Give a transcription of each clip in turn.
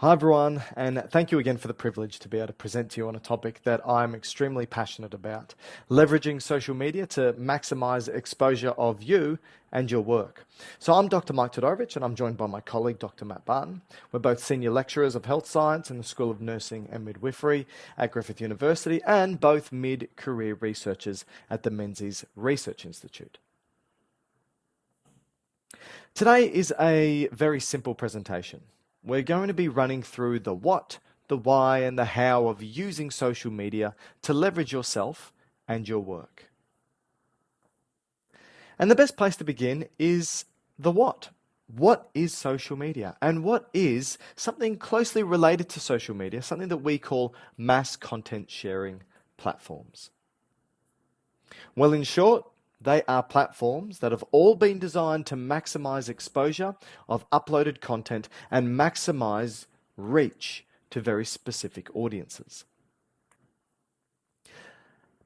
Hi everyone, and thank you again for the privilege to be able to present to you on a topic that I'm extremely passionate about, leveraging social media to maximize exposure of you and your work. So I'm Dr. Mike Todorovic, and I'm joined by my colleague, Dr. Matt Barton. We're both senior lecturers of health science in the School of Nursing and Midwifery at Griffith University, and both mid-career researchers at the Menzies Research Institute. Today is a very simple presentation. We're going to be running through the what, the why, and the how of using social media to leverage yourself and your work. And the best place to begin is the what. What is social media? And what is something closely related to social media, something that we call mass content sharing platforms? Well, in short, they are platforms that have all been designed to maximize exposure of uploaded content and maximize reach to very specific audiences.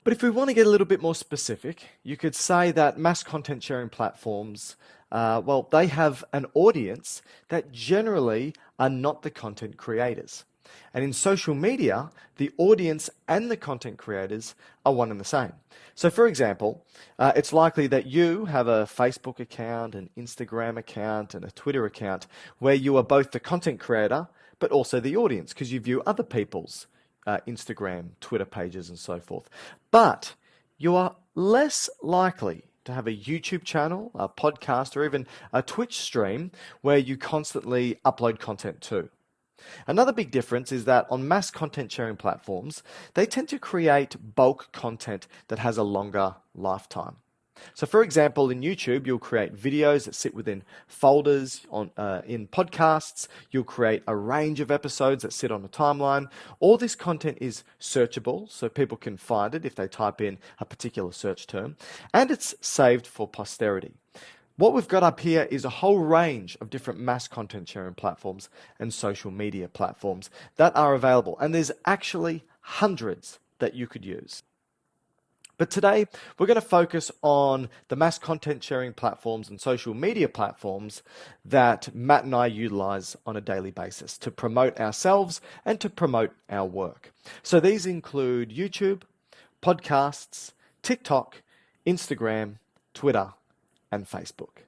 But if we want to get a little bit more specific, you could say that mass content sharing platforms, they have an audience that generally are not the content creators. And in social media, the audience and the content creators are one and the same. So for example, it's likely that you have a Facebook account, an Instagram account, and a Twitter account where you are both the content creator, but also the audience, because you view other people's Instagram, Twitter pages, and so forth. But you are less likely to have a YouTube channel, a podcast, or even a Twitch stream where you constantly upload content to. Another big difference is that on mass content sharing platforms, they tend to create bulk content that has a longer lifetime. So for example, in YouTube, you'll create videos that sit within folders in podcasts. You'll create a range of episodes that sit on a timeline. All this content is searchable, so people can find it if they type in a particular search term, and it's saved for posterity. What we've got up here is a whole range of different mass content sharing platforms and social media platforms that are available, and there's actually hundreds that you could use. But today, we're going to focus on the mass content sharing platforms and social media platforms that Matt and I utilize on a daily basis to promote ourselves and to promote our work. So these include YouTube, podcasts, TikTok, Instagram, Twitter, and Facebook.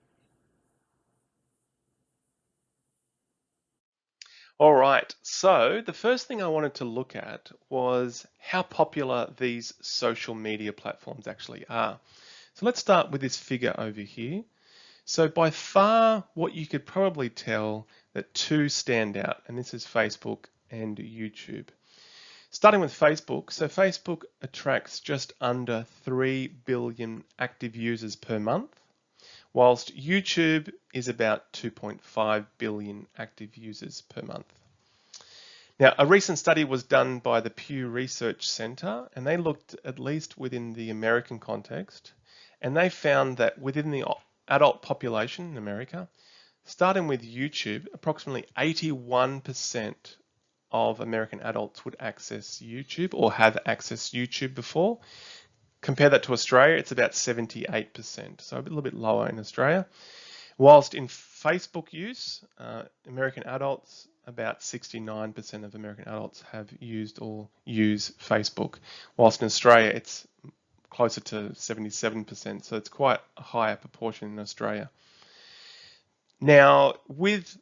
All right, so the first thing I wanted to look at was how popular these social media platforms actually are. So let's start with this figure over here. So by far, what you could probably tell that two stand out, and this is Facebook and YouTube. Starting with Facebook, so Facebook attracts just under 3 billion active users per month, whilst YouTube is about 2.5 billion active users per month. Now, a recent study was done by the Pew Research Center, and they looked at least within the American context, and they found that within the adult population in America, starting with YouTube, approximately 81% of American adults would access YouTube or have accessed YouTube before. Compare that to Australia, it's about 78%, so a little bit lower in Australia. Whilst in Facebook use, American adults, about 69% of American adults have used or use Facebook, whilst in Australia it's closer to 77%, so it's quite a higher proportion in Australia. Now, with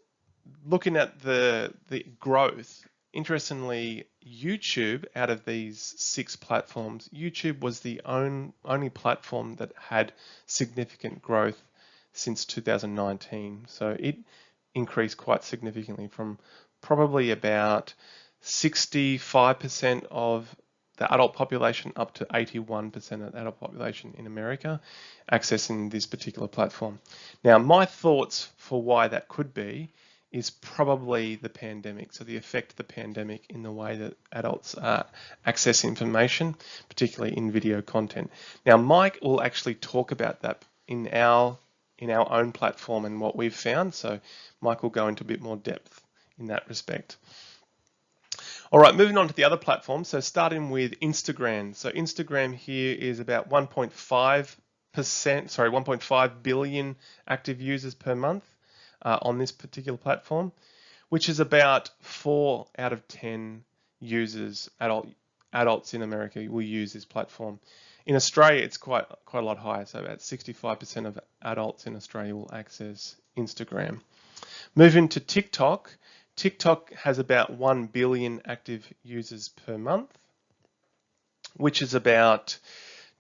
looking at the growth, interestingly, YouTube, out of these 6 platforms, YouTube was the only platform that had significant growth since 2019. So it increased quite significantly from probably about 65% of the adult population up to 81% of the adult population in America accessing this particular platform. Now, my thoughts for why that could be is probably the pandemic. So the effect of the pandemic in the way that adults access information, particularly in video content. Now, Mike will actually talk about that in our own platform and what we've found. So Mike will go into a bit more depth in that respect. All right, moving on to the other platforms. So starting with Instagram. So Instagram here is about 1.5 billion active users per month on this particular platform, which is about 4 out of 10 users, adults in America will use this platform. In Australia, it's quite a lot higher, so about 65% of adults in Australia will access Instagram. Moving to TikTok, TikTok has about 1 billion active users per month, which is about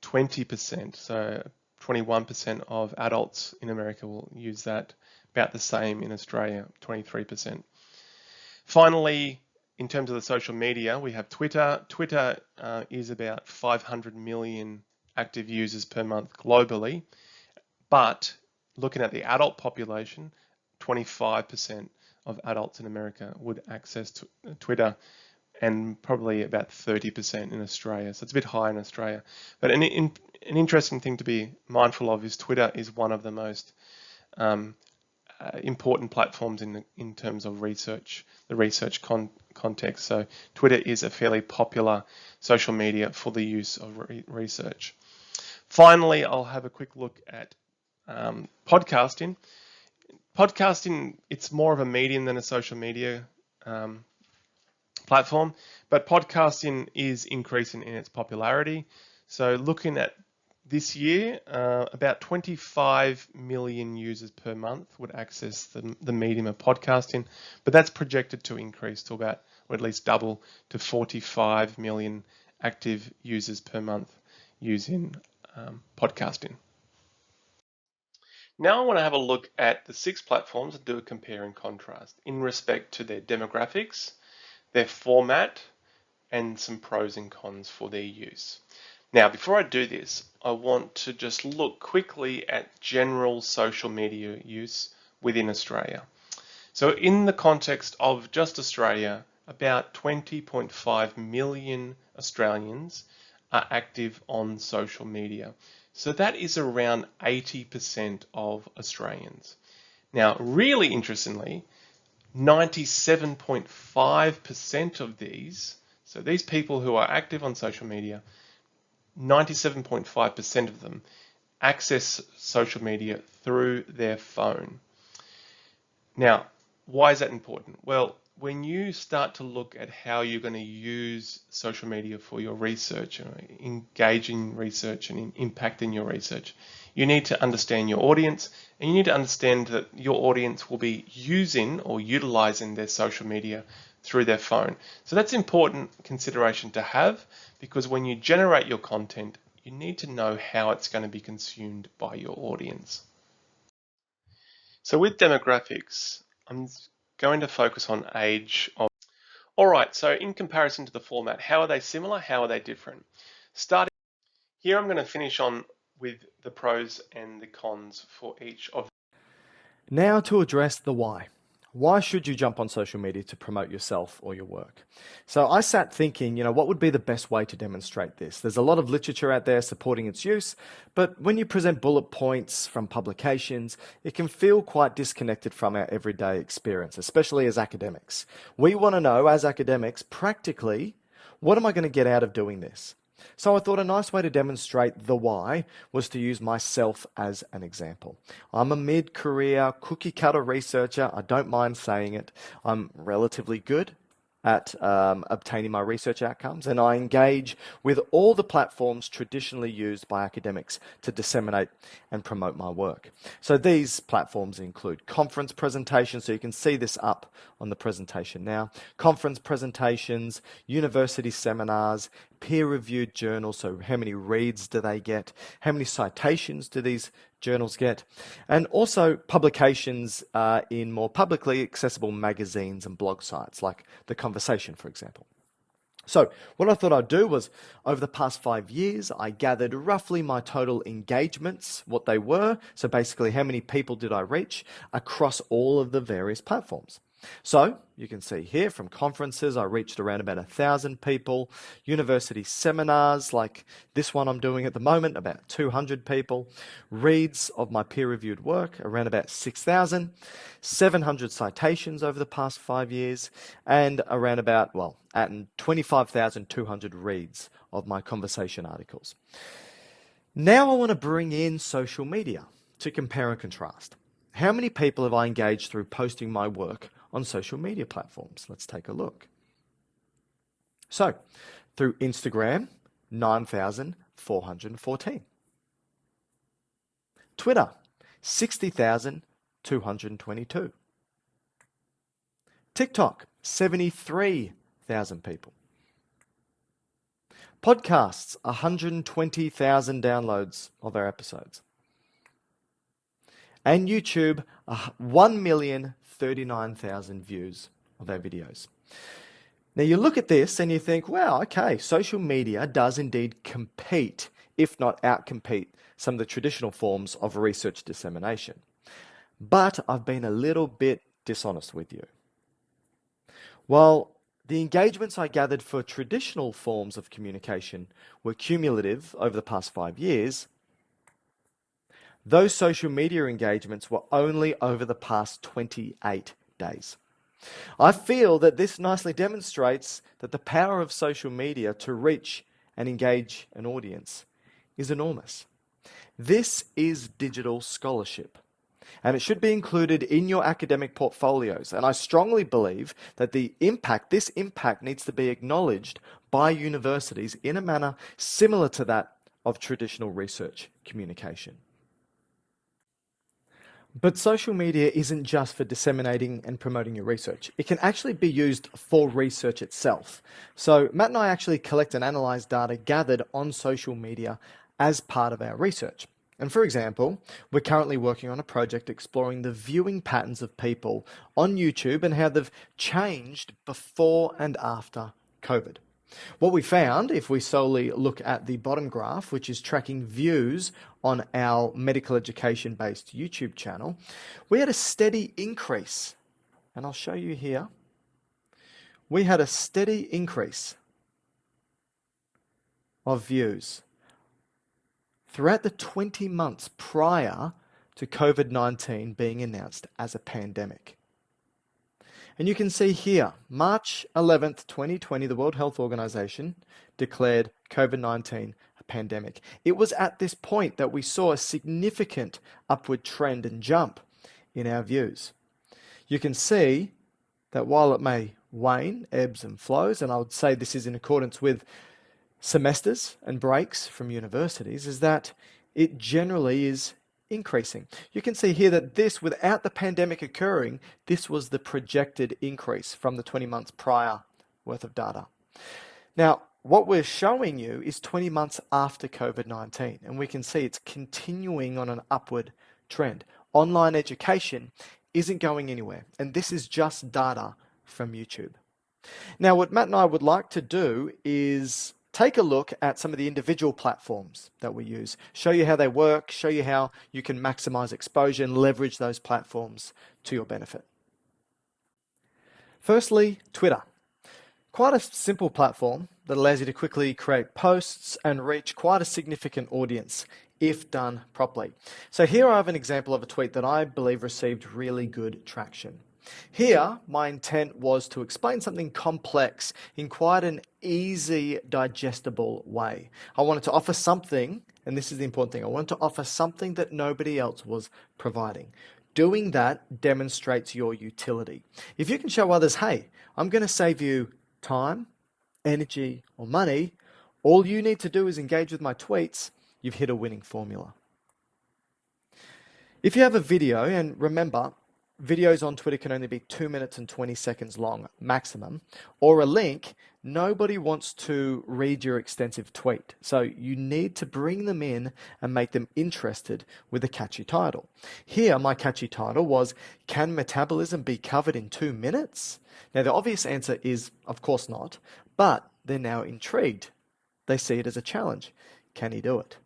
20%. So 21% of adults in America will use that, about the same in Australia, 23%. Finally, in terms of the social media, we have Twitter. Twitter is about 500 million active users per month globally, but looking at the adult population, 25% of adults in America would access Twitter, and probably about 30% in Australia. So it's a bit higher in Australia. But an interesting thing to be mindful of is Twitter is one of the most important platforms in terms of research, the research context. So Twitter is a fairly popular social media for the use of research. Finally, I'll have a quick look at podcasting. Podcasting, it's more of a medium than a social media platform, but podcasting is increasing in its popularity. So looking at this year, about 25 million users per month would access the medium of podcasting, but that's projected to increase to about, or at least double, to 45 million active users per month using podcasting. Now I want to have a look at the 6 platforms and do a compare and contrast in respect to their demographics, their format, and some pros and cons for their use. Now, before I do this, I want to just look quickly at general social media use within Australia. So in the context of just Australia, about 20.5 million Australians are active on social media. So that is around 80% of Australians. Now, really interestingly, 97.5% of these, so these people who are active on social media, 97.5% of them access social media through their phone. Now, why is that important? Well, when you start to look at how you're going to use social media for your research, engaging research and impacting your research, you need to understand your audience, and you need to understand that your audience will be using or utilizing their social media through their phone. So that's important consideration to have, because when you generate your content, you need to know how it's going to be consumed by your audience. So with demographics, I'm going to focus on age. All right, so in comparison to the format, how are they similar? How are they different? Starting here, I'm going to finish on with the pros and the cons for each of. Now to address the why. Why should you jump on social media to promote yourself or your work? So I sat thinking, what would be the best way to demonstrate this? There's a lot of literature out there supporting its use, but when you present bullet points from publications, it can feel quite disconnected from our everyday experience, especially as academics. We want to know, as academics, practically, what am I going to get out of doing this? So I thought a nice way to demonstrate the why was to use myself as an example. I'm a mid-career cookie-cutter researcher. I don't mind saying it. I'm relatively good at obtaining my research outcomes, and I engage with all the platforms traditionally used by academics to disseminate and promote my work. So these platforms include conference presentations, so you can see this up on the presentation now, conference presentations, university seminars, peer-reviewed journals, so how many reads do they get, how many citations do these journals get, and also publications in more publicly accessible magazines and blog sites like The Conversation, for example. So what I thought I'd do was, over the past 5 years, I gathered roughly my total engagements, what they were, so basically how many people did I reach across all of the various platforms. So you can see here from conferences, I reached around about 1,000 people. University seminars like this one I'm doing at the moment, about 200 people. Reads of my peer-reviewed work, around about 6,000. 700 citations over the past 5 years, and around about, 25,200 reads of my conversation articles. Now I want to bring in social media to compare and contrast. How many people have I engaged through posting my work on social media platforms? Let's take a look. So, through Instagram, 9,414. Twitter, 60,222. TikTok, 73,000 people. Podcasts, 120,000 downloads of our episodes. And YouTube, 1,039,000 views of our videos. Now you look at this and you think, wow, okay, social media does indeed compete, if not outcompete, some of the traditional forms of research dissemination. But I've been a little bit dishonest with you. While the engagements I gathered for traditional forms of communication were cumulative over the past 5 years, those social media engagements were only over the past 28 days. I feel that this nicely demonstrates that the power of social media to reach and engage an audience is enormous. This is digital scholarship, and it should be included in your academic portfolios. And I strongly believe that this impact needs to be acknowledged by universities in a manner similar to that of traditional research communication. But social media isn't just for disseminating and promoting your research. It can actually be used for research itself. So Matt and I actually collect and analyze data gathered on social media as part of our research. And for example, we're currently working on a project exploring the viewing patterns of people on YouTube and how they've changed before and after COVID. What we found, if we solely look at the bottom graph, which is tracking views on our medical education-based YouTube channel, we had a steady increase. And I'll show you here. We had a steady increase of views throughout the 20 months prior to COVID-19 being announced as a pandemic. And you can see here, March 11th, 2020, the World Health Organization declared COVID-19 a pandemic. It was at this point that we saw a significant upward trend and jump in our views. You can see that while it may wane, ebbs and flows, and I would say this is in accordance with semesters and breaks from universities, is that it generally is increasing. You can see here that this, without the pandemic occurring, this was the projected increase from the 20 months prior worth of data. Now, what we're showing you is 20 months after COVID-19, and we can see it's continuing on an upward trend. Online education isn't going anywhere, and this is just data from YouTube. Now, what Matt and I would like to do is take a look at some of the individual platforms that we use, show you how they work, show you how you can maximize exposure and leverage those platforms to your benefit. Firstly, Twitter. Quite a simple platform that allows you to quickly create posts and reach quite a significant audience if done properly. So here I have an example of a tweet that I believe received really good traction. Here, my intent was to explain something complex in quite an easy, digestible way. I wanted to offer something, and this is the important thing, I wanted to offer something that nobody else was providing. Doing that demonstrates your utility. If you can show others, hey, I'm going to save you time, energy, or money, all you need to do is engage with my tweets, you've hit a winning formula. If you have a video, and remember, videos on Twitter can only be 2 minutes and 20 seconds long maximum, or a link, nobody wants to read your extensive tweet. So you need to bring them in and make them interested with a catchy title. Here, my catchy title was, "Can metabolism be covered in 2 minutes?" Now, the obvious answer is, of course not, but they're now intrigued. They see it as a challenge. Can he do it?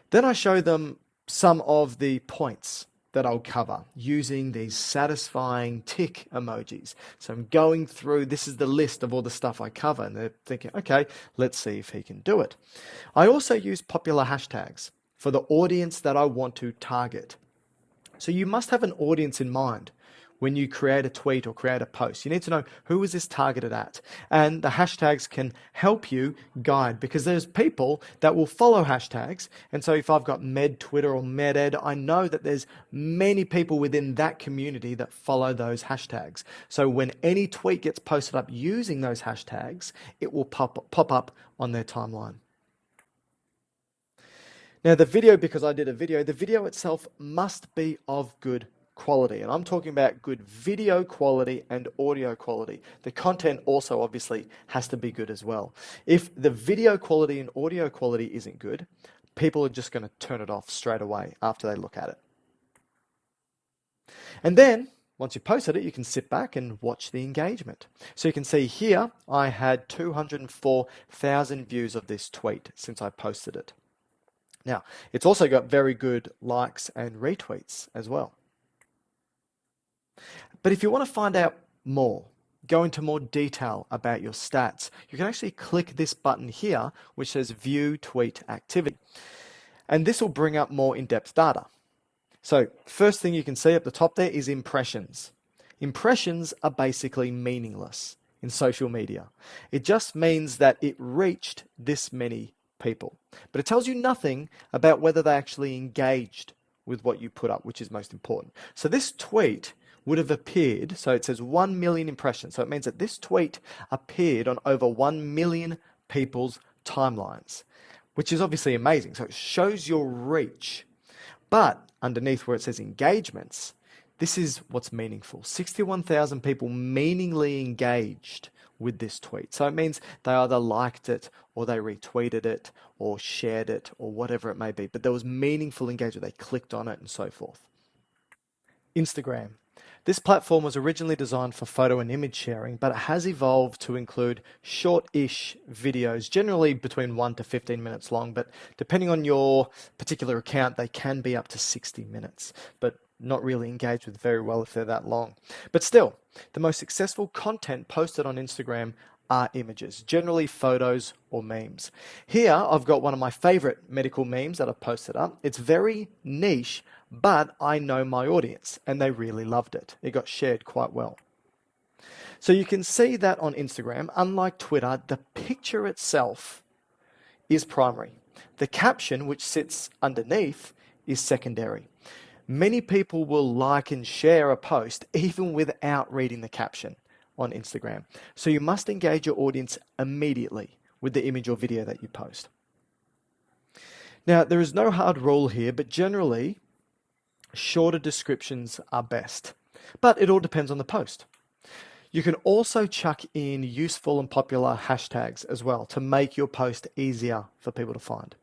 Then I show them some of the points that I'll cover using these satisfying tick emojis. So I'm going through, this is the list of all the stuff I cover, and they're thinking, okay, let's see if he can do it. I also use popular hashtags for the audience that I want to target. So you must have an audience in mind when you create a tweet or create a post. You need to know, who is this targeted at? And the hashtags can help you guide, because there's people that will follow hashtags. And so if I've got Med Twitter or MedEd, I know that there's many people within that community that follow those hashtags. So when any tweet gets posted up using those hashtags, it will pop up on their timeline. Now the video, because I did a video, the video itself must be of good quality. And I'm talking about good video quality and audio quality. The content also obviously has to be good as well. If the video quality and audio quality isn't good, people are just going to turn it off straight away after they look at it. And then, once you posted it, you can sit back and watch the engagement. So you can see here, I had 204,000 views of this tweet since I posted it. Now, it's also got very good likes and retweets as well. But if you want to find out more, go into more detail about your stats, you can actually click this button here, which says View Tweet Activity. And this will bring up more in-depth data. So first thing you can see up the top there is impressions. Impressions are basically meaningless in social media. It just means that it reached this many people. But it tells you nothing about whether they actually engaged with what you put up, which is most important. So this tweet would have appeared, so it says 1 million impressions. So it means that this tweet appeared on over 1 million people's timelines, which is obviously amazing. So it shows your reach. But underneath where it says engagements, this is what's meaningful. 61,000 people meaningfully engaged with this tweet. So it means they either liked it or they retweeted it or shared it or whatever it may be. But there was meaningful engagement. They clicked on it and so forth. Instagram. This platform was originally designed for photo and image sharing, but it has evolved to include short-ish videos, generally between 1 to 15 minutes long, but depending on your particular account, they can be up to 60 minutes, but not really engaged with very well if they're that long. But still, the most successful content posted on Instagram are images, generally photos or memes. Here, I've got one of my favorite medical memes that I've posted up. It's very niche, but I know my audience and they really loved it. It got shared quite well. So you can see that on Instagram, unlike Twitter, the picture itself is primary. The caption, which sits underneath, is secondary. Many people will like and share a post even without reading the caption on Instagram. So you must engage your audience immediately with the image or video that you post. Now, there is no hard rule here, but generally, shorter descriptions are best. But it all depends on the post. You can also chuck in useful and popular hashtags as well to make your post easier for people to find.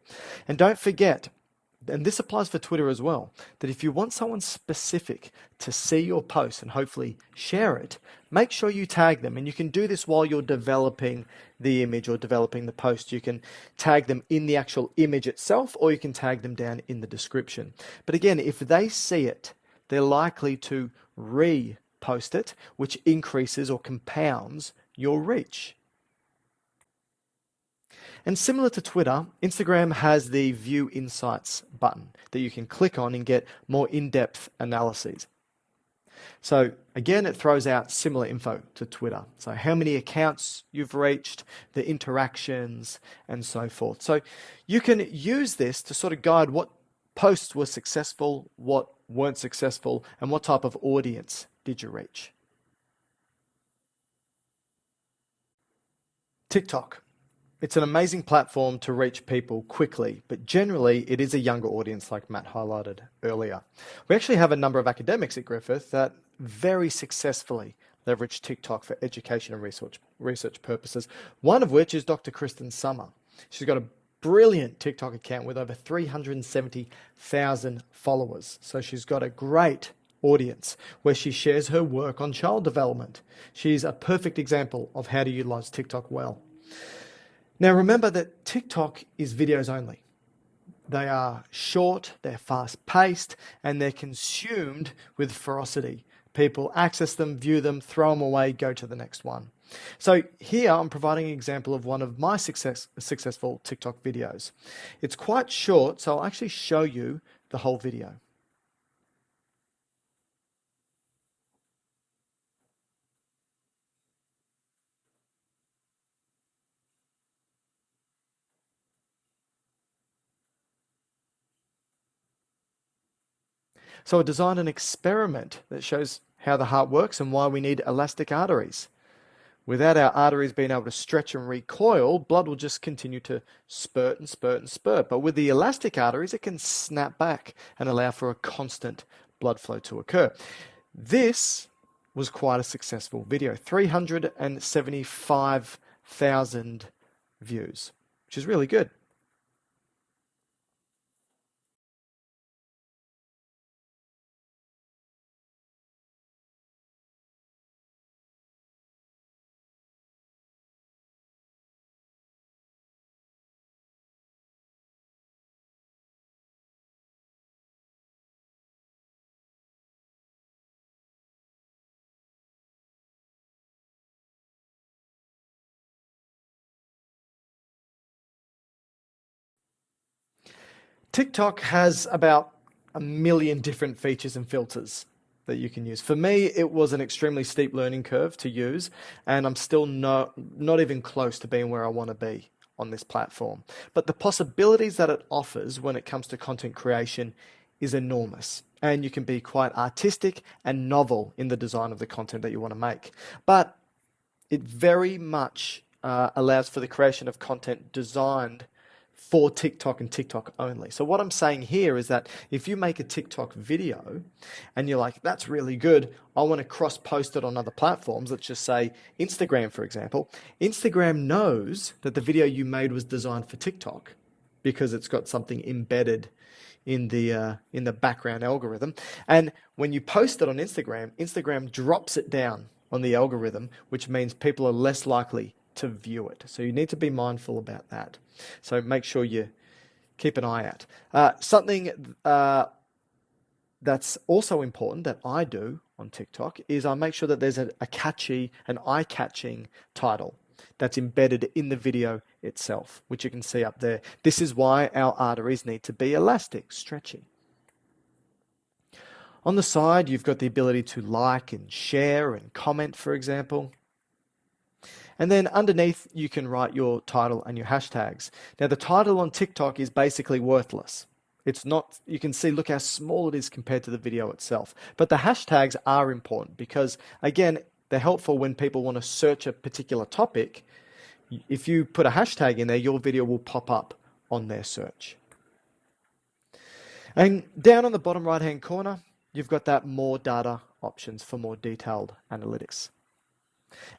And don't forget, and this applies for Twitter as well, that if you want someone specific to see your post and hopefully share it, make sure you tag them. And you can do this while you're developing the image or developing the post. You can tag them in the actual image itself, or you can tag them down in the description. But again, if they see it, they're likely to repost it, which increases or compounds your reach. And similar to Twitter, Instagram has the View Insights button that you can click on and get more in-depth analyses. So again, it throws out similar info to Twitter. So how many accounts you've reached, the interactions, and so forth. So you can use this to sort of guide what posts were successful, what weren't successful, and what type of audience did you reach. TikTok. It's an amazing platform to reach people quickly, but generally it is a younger audience like Matt highlighted earlier. We actually have a number of academics at Griffith that very successfully leverage TikTok for education and research purposes, one of which is Dr. Kristen Summer. She's got a brilliant TikTok account with over 370,000 followers. So she's got a great audience where she shares her work on child development. She's a perfect example of how to utilize TikTok well. Now remember that TikTok is videos only. They are short, they're fast-paced, and they're consumed with ferocity. People access them, view them, throw them away, go to the next one. So here I'm providing an example of one of my successful TikTok videos. It's quite short, so I'll actually show you the whole video. So I designed an experiment that shows how the heart works and why we need elastic arteries. Without our arteries being able to stretch and recoil, blood will just continue to spurt and spurt and spurt. But with the elastic arteries, it can snap back and allow for a constant blood flow to occur. This was quite a successful video, 375,000 views, which is really good. TikTok has about a million different features and filters that you can use. For me, it was an extremely steep learning curve to use, and I'm still not even close to being where I want to be on this platform. But the possibilities that it offers when it comes to content creation is enormous, and you can be quite artistic and novel in the design of the content that you want to make. But it very much allows for the creation of content designed for TikTok and TikTok only. So what I'm saying here is that if you make a TikTok video and you're like, that's really good, I want to cross-post it on other platforms, let's just say Instagram, for example. Instagram knows that the video you made was designed for TikTok because it's got something embedded in the background algorithm. And when you post it on Instagram, Instagram drops it down on the algorithm, which means people are less likely to view it. So you need to be mindful about that. So make sure you keep an eye out. Something that's also important that I do on TikTok is I make sure that there's an eye-catching title that's embedded in the video itself, which you can see up there. This is why our arteries need to be elastic, stretchy. On the side, you've got the ability to like and share and comment, for example. And then underneath, you can write your title and your hashtags. Now, the title on TikTok is basically worthless. It's not, you can see, look how small it is compared to the video itself. But the hashtags are important because, again, they're helpful when people want to search a particular topic. If you put a hashtag in there, your video will pop up on their search. And down on the bottom right-hand corner, you've got that more data options for more detailed analytics.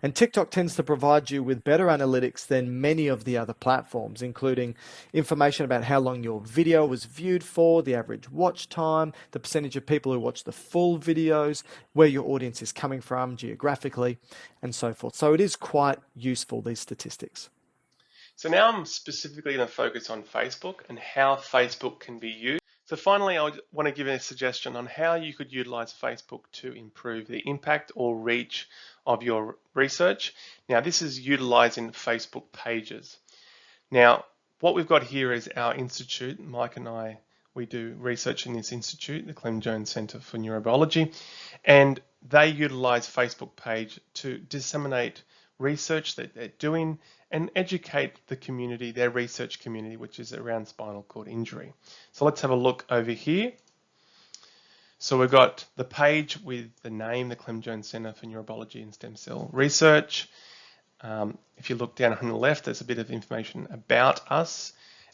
And TikTok tends to provide you with better analytics than many of the other platforms, including information about how long your video was viewed for, the average watch time, the percentage of people who watch the full videos, where your audience is coming from geographically, and so forth. So it is quite useful, these statistics. So now I'm specifically going to focus on Facebook and how Facebook can be used. So finally, I want to give a suggestion on how you could utilize Facebook to improve the impact or reach of your research. Now, this is utilizing Facebook pages. Now, what we've got here is our institute. Mike and I, we do research in this institute, the Clem Jones Center for Neurobiology, and they utilize Facebook page to disseminate research that they're doing and educate the community, their research community, which is around spinal cord injury. So let's have a look over here. So we've got the page with the name, the Clem Jones Center for Neurobiology and Stem Cell Research. If you look down on the left, there's a bit of information about us.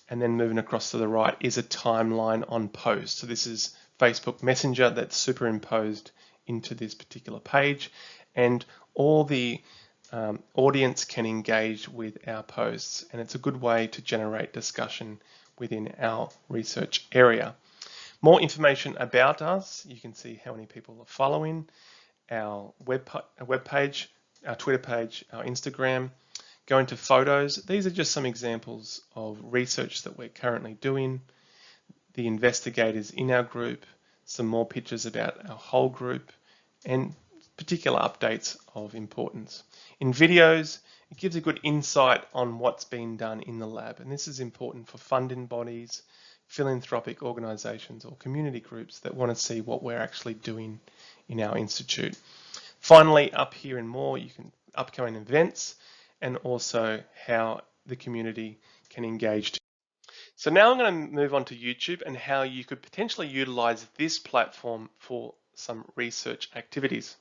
And then moving across to the right is a timeline on post. So this is Facebook Messenger that's superimposed into this particular page. And all the audience can engage with our posts, and it's a good way to generate discussion within our research area. More information about us, you can see how many people are following our web page, our Twitter page, our Instagram. Go into photos. These are just some examples of research that we're currently doing. The investigators in our group, some more pictures about our whole group, and particular updates of importance. In videos, it gives a good insight on what's been done in the lab, and this is important for funding bodies, philanthropic organisations or community groups that want to see what we're actually doing in our institute. Finally, up here and more, you can upcoming events and also how the community can engage. So now I'm going to move on to YouTube and how you could potentially utilize this platform for some research activities.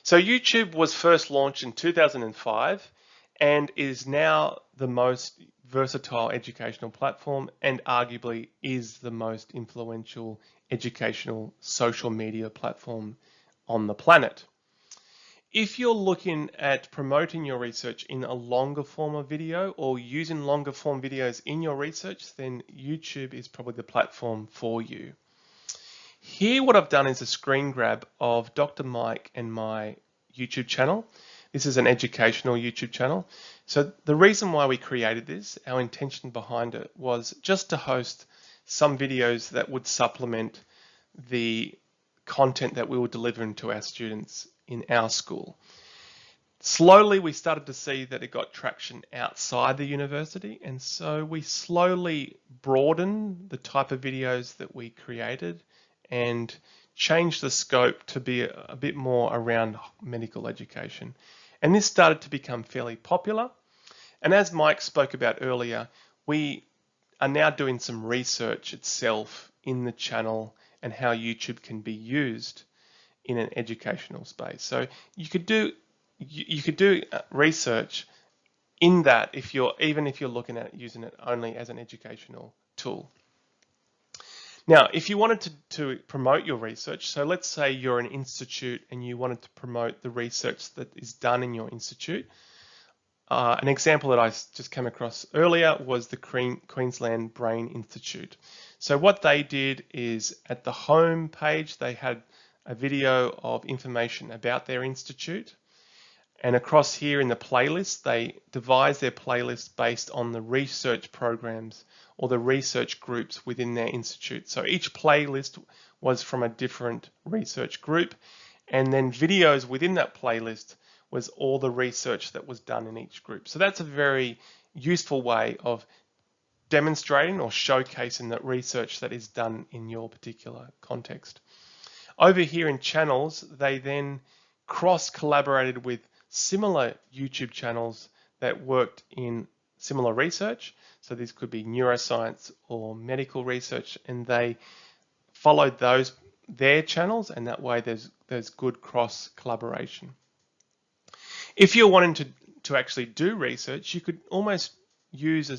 So YouTube was first launched in 2005 and is now the most versatile educational platform and arguably is the most influential educational social media platform on the planet. If you're looking at promoting your research in a longer form of video or using longer form videos in your research, then YouTube is probably the platform for you. Here, what I've done is a screen grab of Dr. Mike and my YouTube channel. This is an educational YouTube channel. So the reason why we created this, our intention behind it, was just to host some videos that would supplement the content that we were delivering to our students in our school. Slowly, we started to see that it got traction outside the university, and so we slowly broadened the type of videos that we created and changed the scope to be a bit more around medical education. And this started to become fairly popular. And as Mike spoke about earlier, we are now doing some research itself in the channel and how YouTube can be used in an educational space. So you could do research in that even if you're looking at using it only as an educational tool. Now, if you wanted to promote your research, so let's say you're an institute and you wanted to promote the research that is done in your institute. An example that I just came across earlier was the Queensland Brain Institute. So what they did is at the home page, they had a video of information about their institute. And across here in the playlist, they devised their playlist based on the research programs or the research groups within their institute. So each playlist was from a different research group. And then videos within that playlist was all the research that was done in each group. So that's a very useful way of demonstrating or showcasing that research that is done in your particular context. Over here in channels, they then cross-collaborated with similar YouTube channels that worked in similar research. So this could be neuroscience or medical research, and they followed their channels, and that way there's good cross-collaboration. If you're wanting to actually do research, you could almost use a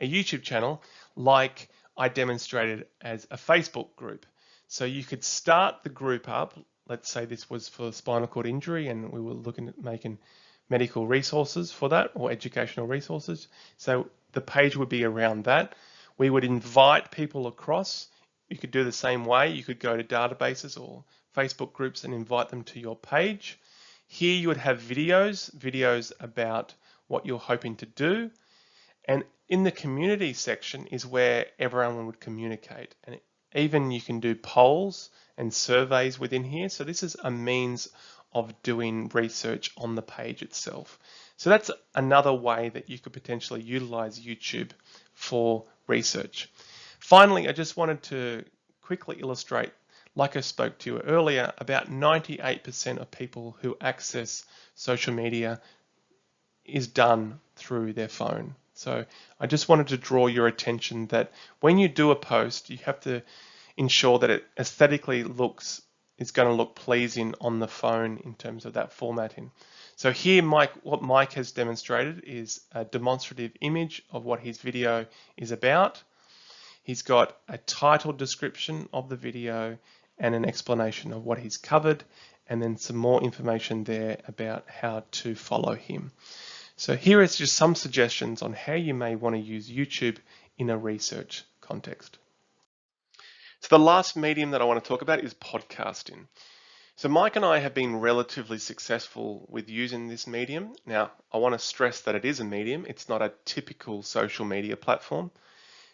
YouTube channel like I demonstrated as a Facebook group. So you could start the group up. Let's say this was for spinal cord injury and we were looking at making medical resources for that or educational resources. So the page would be around that. We would invite people across. You could do the same way. You could go to databases or Facebook groups and invite them to your page. Here you would have videos about what you're hoping to do. And in the community section is where everyone would communicate. And even you can do polls and surveys within here. So this is a means of doing research on the page itself. So that's another way that you could potentially utilize YouTube for research. Finally, I just wanted to quickly illustrate, like I spoke to you earlier, about 98% of people who access social media is done through their phone. So I just wanted to draw your attention that when you do a post, you have to ensure that it aesthetically is going to look pleasing on the phone in terms of that formatting. So here, what Mike has demonstrated is a demonstrative image of what his video is about. He's got a title description of the video and an explanation of what he's covered, and then some more information there about how to follow him. So here is just some suggestions on how you may want to use YouTube in a research context. So the last medium that I want to talk about is podcasting. So Mike and I have been relatively successful with using this medium. Now, I want to stress that it is a medium. It's not a typical social media platform.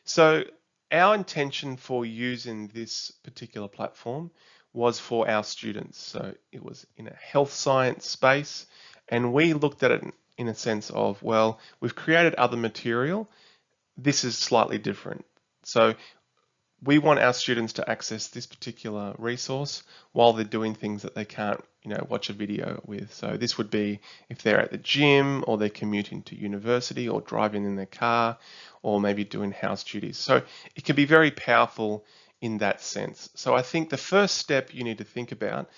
So our intention for using this particular platform was for our students. So it was in a health science space, and we looked at it in a sense of, well, we've created other material. This is slightly different. So we want our students to access this particular resource while they're doing things that they can't, watch a video with. So this would be if they're at the gym or they're commuting to university or driving in their car or maybe doing house duties. So it can be very powerful in that sense. So I think the first step you need to think about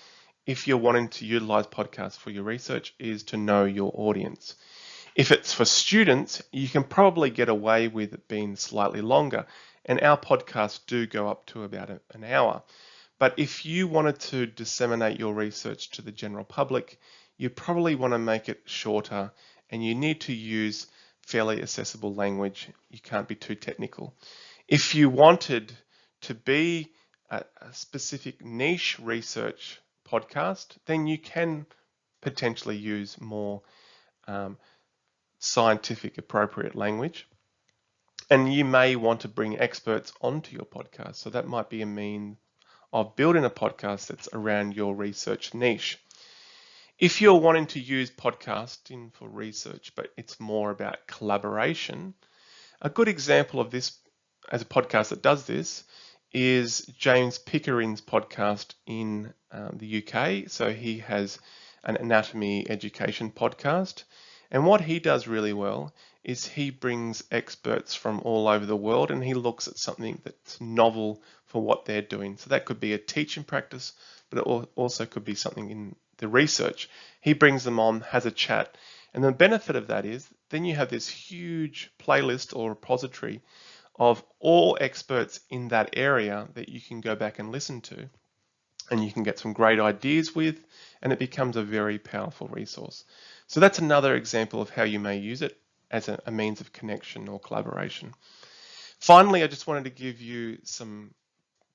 if you're wanting to utilize podcasts for your research is to know your audience. If it's for students, you can probably get away with it being slightly longer. And our podcasts do go up to about an hour. But if you wanted to disseminate your research to the general public, you probably want to make it shorter and you need to use fairly accessible language. You can't be too technical. If you wanted to be a specific niche research podcast, then you can potentially use more scientific appropriate language. And you may want to bring experts onto your podcast. So that might be a means of building a podcast that's around your research niche. If you're wanting to use podcasting for research, but it's more about collaboration, a good example of this as a podcast that does this is James Pickering's podcast in the UK. So he has an anatomy education podcast. And what he does really well is he brings experts from all over the world and he looks at something that's novel for what they're doing. So that could be a teaching practice, but it also could be something in the research. He brings them on, has a chat. And the benefit of that is then you have this huge playlist or repository of all experts in that area that you can go back and listen to. And you can get some great ideas with, and it becomes a very powerful resource. So that's another example of how you may use it as a means of connection or collaboration. Finally, I just wanted to give you some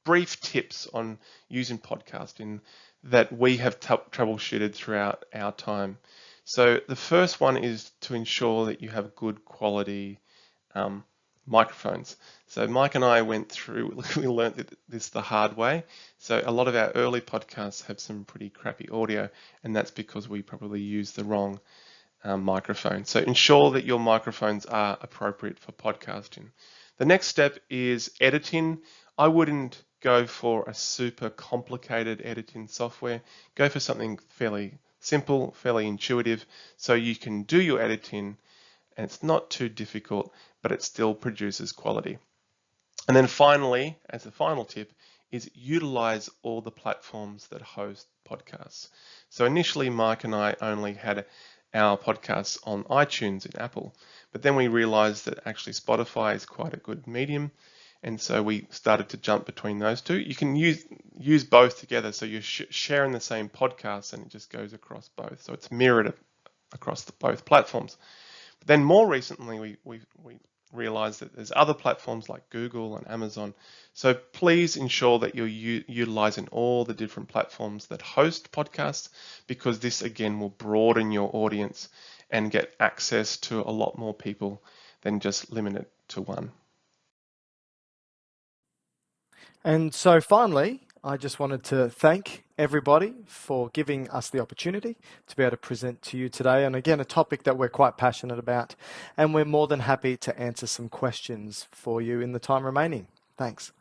brief tips on using podcasting that we have troubleshooted throughout our time. So the first one is to ensure that you have good quality microphones. So Mike and I went through, we learned this the hard way. So a lot of our early podcasts have some pretty crappy audio, and that's because we probably used the wrong microphone. So ensure that your microphones are appropriate for podcasting. The next step is editing. I wouldn't go for a super complicated editing software. Go for something fairly simple, fairly intuitive, so you can do your editing and it's not too difficult, but it still produces quality. And then finally, as a final tip, is utilize all the platforms that host podcasts. So initially, Mike and I only had our podcasts on iTunes in Apple, but then we realized that actually Spotify is quite a good medium. And so we started to jump between those two. You can use both together. So you're sharing the same podcast and it just goes across both. So it's mirrored across both platforms. But then more recently, we realized that there's other platforms like Google and Amazon. So please ensure that you're utilizing all the different platforms that host podcasts, because this again will broaden your audience and get access to a lot more people than just limit it to one. And so finally, I just wanted to thank everybody for giving us the opportunity to be able to present to you today. And again, a topic that we're quite passionate about, and we're more than happy to answer some questions for you in the time remaining. Thanks.